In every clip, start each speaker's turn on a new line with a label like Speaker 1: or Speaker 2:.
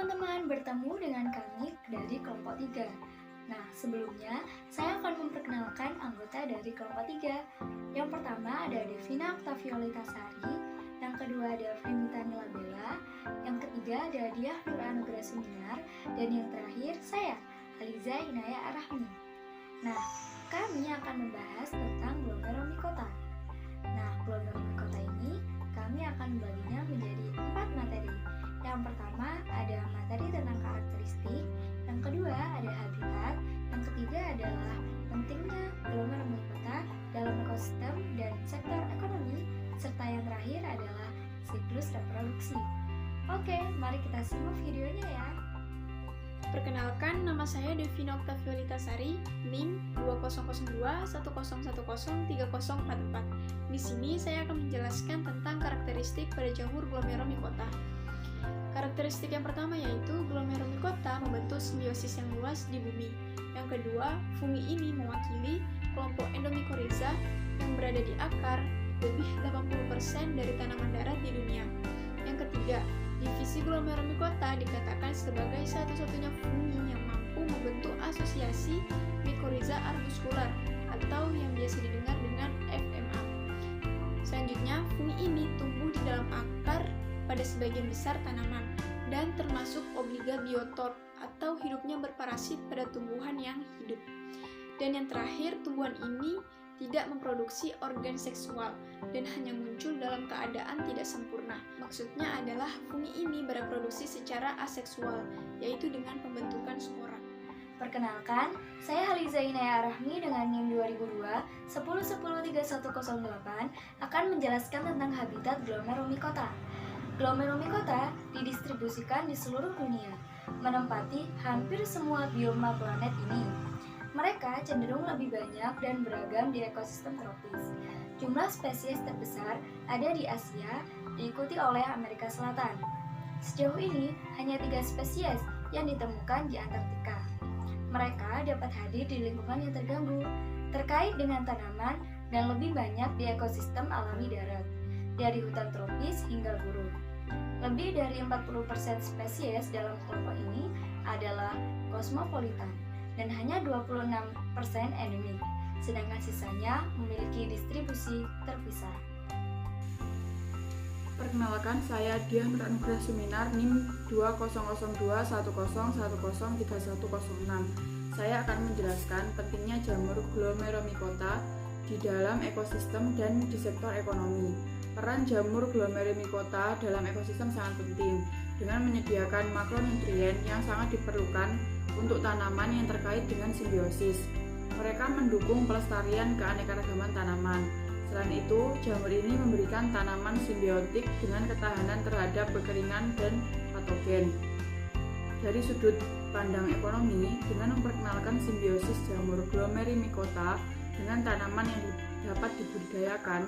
Speaker 1: teman-teman, bertemu dengan kami dari kelompok 3. Nah, sebelumnya saya akan memperkenalkan anggota dari kelompok 3. Yang pertama ada Devina Octaviolita Sari, yang kedua ada Frimita Nilabella, yang ketiga ada Diah Nur Anugrah Suminar, dan yang terakhir saya, Aliza Inaya Arahmi. Nah, kami akan membahas tentang glomeromikota. Nah, glomeromikota ini kami akan membaginya menjadi 4 materi. Yang pertama ada materi tentang karakteristik, yang kedua ada habitat, yang ketiga adalah pentingnya glomeromikota dalam ekosistem dan sektor ekonomi, serta yang terakhir adalah siklus reproduksi. Oke, mari kita simak videonya ya.
Speaker 2: Perkenalkan, nama saya Devina Octaviolita Sari, NIM 200210103044. Di sini saya akan menjelaskan tentang karakteristik pada jamur glomeromikota. Karakteristik yang pertama yaitu glomeromikota membentuk simbiosis yang luas di bumi. Yang kedua, fungi ini mewakili kelompok endomycorrhiza yang berada di akar lebih 80% dari tanaman darat di dunia. Yang ketiga, divisi glomeromikota dikatakan sebagai satu-satunya fungi yang mampu membentuk asosiasi mycorrhiza arbuscular atau yang biasa didengar dengan FMA. Selanjutnya, fungi ini tumbuh di dalam akar pada sebagian besar tanaman dan termasuk obligabiotor atau hidupnya berparasit pada tumbuhan yang hidup. Dan yang terakhir, tumbuhan ini tidak memproduksi organ seksual dan hanya muncul dalam keadaan tidak sempurna. Maksudnya adalah fungi ini bereproduksi secara aseksual, yaitu dengan pembentukan spora.
Speaker 1: Perkenalkan, saya Haliza Inaya Arahmi dengan NIM 200210103108 akan menjelaskan tentang habitat glomeromikota. Glomeromikota didistribusikan di seluruh dunia, menempati hampir semua bioma planet ini. Mereka cenderung lebih banyak dan beragam di ekosistem tropis. Jumlah spesies terbesar ada di Asia, diikuti oleh Amerika Selatan. Sejauh ini, hanya 3 spesies yang ditemukan di Antartika. Mereka dapat hadir di lingkungan yang terganggu, terkait dengan tanaman, dan lebih banyak di ekosistem alami darat, dari hutan tropis hingga gurun. Lebih dari 40% spesies dalam kelompok ini adalah kosmopolitan, dan hanya 26% endemik, sedangkan sisanya memiliki distribusi terpisah.
Speaker 3: Perkenalkan, saya Diah Nur Anugrah Suminar, NIM 20021010103106. Saya akan menjelaskan pentingnya jamur glomeromikota di dalam ekosistem dan di sektor ekonomi. Peran jamur glomeromikota dalam ekosistem sangat penting, dengan menyediakan makronutrien yang sangat diperlukan untuk tanaman yang terkait dengan simbiosis. Mereka mendukung pelestarian keanekaragaman tanaman. Selain itu, jamur ini memberikan tanaman simbiotik dengan ketahanan terhadap kekeringan dan patogen. Dari sudut pandang ekonomi, dengan memperkenalkan simbiosis jamur glomeromikota dengan tanaman yang dapat dibudidayakan,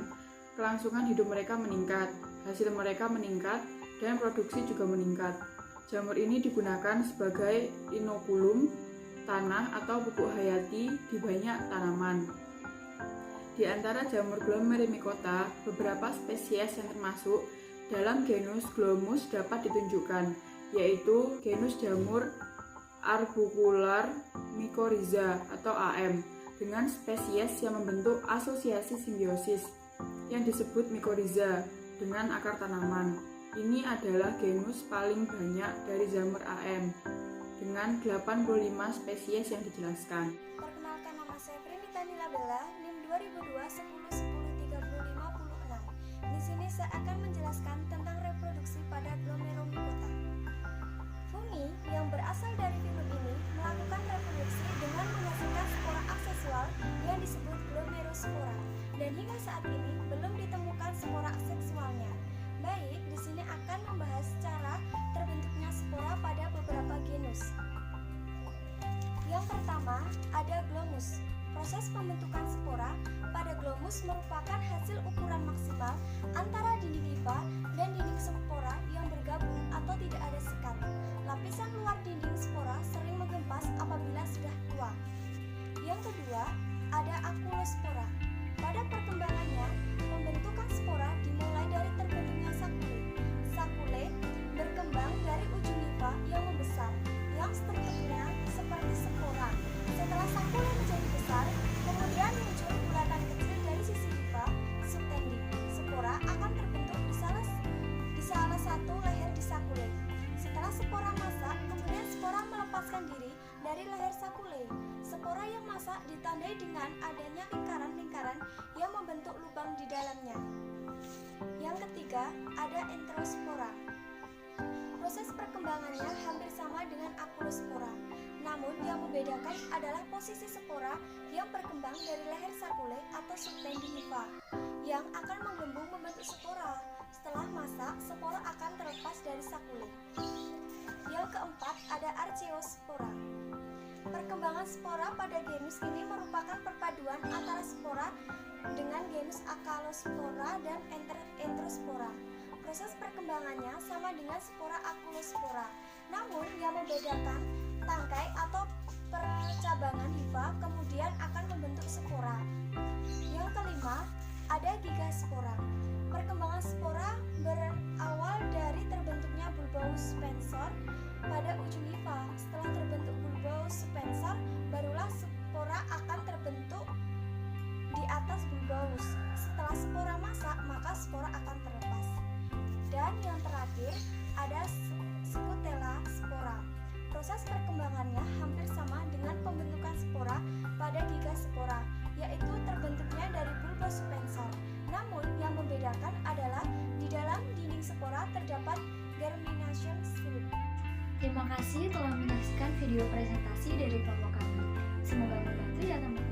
Speaker 3: kelangsungan hidup mereka meningkat, hasil mereka meningkat, dan produksi juga meningkat. Jamur ini digunakan sebagai inokulum tanah atau pupuk hayati di banyak tanaman. Di antara jamur glomeromikota, beberapa spesies yang termasuk dalam genus Glomus dapat ditunjukkan, yaitu genus jamur Arbucular mycorrhiza atau AM, dengan spesies yang membentuk asosiasi simbiosis yang disebut mycorrhiza dengan akar tanaman. Ini adalah genus paling banyak dari jamur AM dengan 85 spesies yang dijelaskan.
Speaker 4: Perkenalkan, nama saya Frimita Nilabella, NIM 200210103056. Di sini saya akan menjelaskan tentang reproduksi pada glomeromikota. Fungi yang berasal dari filum ini melakukan reproduksi dengan menghasilkan spora aksesual yang disebut glomerospora, dan hingga saat ini belum ditemukan spora seksualnya. Baik, di sini akan membahas cara terbentuknya spora pada beberapa genus. Yang pertama, ada glomus. Proses pembentukan spora pada glomus merupakan hasil ukuran maksimal antara dinding hifa dan dinding spora yang bergabung atau tidak ada sekat. Lapisan luar dinding spora sering mengempas apabila sudah tua. Yang kedua, ada akulospora. Pada perkembangannya, pembentukan spora dimulai dari terbentuknya sakule. Sakule berkembang dari ujung hifa yang masak ditandai dengan adanya lingkaran-lingkaran yang membentuk lubang di dalamnya. Yang ketiga, ada enterospora. Proses perkembangannya hampir sama dengan akulospora, namun yang membedakan adalah posisi spora yang berkembang dari leher sakule atau subtendi hifa yang akan menggelembung membentuk spora. Setelah masak, spora akan terlepas dari sakule. Yang keempat, ada archaeospora. Perkembangan spora pada genus ini merupakan perpaduan antara spora dengan genus Acalospora dan Enterospora. Proses perkembangannya sama dengan spora akulospora, namun yang membedakan tangkai atau percabangan hifa kemudian akan membentuk spora. Yang kelima, ada gigaspora. Perkembangan spora berawal dari terbentuknya bulbous spensor pada ujung hifa. Setelah terbentuk bulbous spensor, barulah spora akan terbentuk di atas bulbous. Setelah spora masak, maka spora akan terlepas. Dan yang terakhir, ada Scutella spora. Proses perkembangannya hampir sama dengan pembentukan spora pada gigaspora, yaitu terbentuknya dari bulbous spensor. Namun yang membedakan adalah di dalam dinding spora terdapat germination slip.
Speaker 1: Terima kasih telah menyaksikan video presentasi dari kelompok kami. Semoga membantu ya teman-teman.